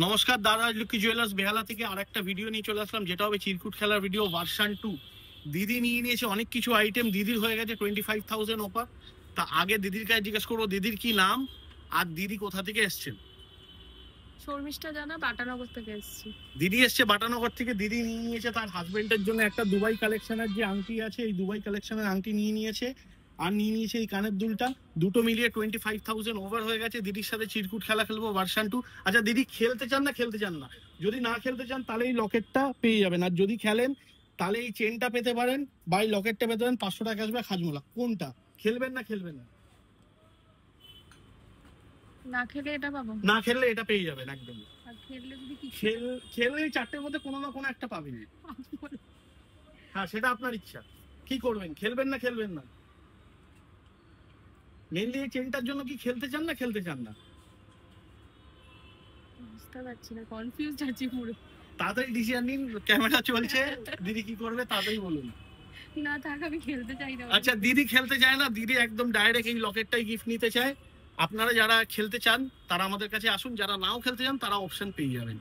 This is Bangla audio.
নমস্কার দাদা, লক্ষ্মী জুয়েলার্স বেহালা থেকে আরেকটা ভিডিও নিয়ে চলে আসলাম, যেটা হবে চিরকুট খেলার ভিডিও ভার্সন 2। দিদি নিয়ে নিয়েছে অনেক কিছু আইটেম, দিদির হয়ে গেছে 25,000 অফার। তা আগে দিদির কাছে জিজ্ঞেস করবো দিদির কি নাম আর দিদি কোথা থেকে এসছেন। শর্মিষ্ঠা জানা, বাটানগর থেকে এসেছি। দিদি এসছে বাটানগর থেকে। দিদি নিয়ে নিয়েছে তার হাজবেন্ডের জন্য একটা দুবাই কালেকশনের যে আংটি আছে, এই দুবাই কালেকশনের আংটি নিয়ে নিয়েছে, আর নিয়ে নিয়েছে এই কানের দুলটা। দুটো মিলিয়ে 25,000 ওভার হয়ে গেছে। দিদির সাথে চিরকুট খেলা খেলবো ভার্সন 2। আচ্ছা দিদি, খেলতে চান না খেলতে চান না? যদি না খেলতে চান তাহলে এই লকেটটা পেয়ে যাবেন, আর যদি খেলেন তাহলে এই চেনটা পেতে পারেন বা এই লকেটটা পেতে পারেন। 500 টাকা আসবে খাজমোলা। কোনটা খেলবেন না খেলবেন না? না খেলে এটা পাবো, না খেললে এটা পেয়ে যাবেন একদম। আর খেললে যদি কি খেললে এই চারটের মধ্যে কোনো না কোনো একটা পাবেন। হ্যাঁ, সেটা আপনার ইচ্ছা। কি করবেন, খেলবেন না খেলবেন না? মেনলি এই চেনটার জন্য কি খেলতে চান না খেলতে চান না? বুঝতে পারছি না, কনফিউজ আছি পুরো। তাড়াতাড়ি ডিসিশন নিন, ক্যামেরা চলছে। দিদি কি করবে তাড়াতাড়ি বলুন। না থাক, আমি খেলতে চাই না। আচ্ছা, দিদি খেলতে চায় না, দিদি একদম ডাইরেক্ট এই লকেটটাই গিফট নিতে চায়। আপনারা যারা খেলতে চান তারা আমাদের কাছে আসুন, যারা নাও খেলতে চান তারা অপশন পেয়ে যাবেন।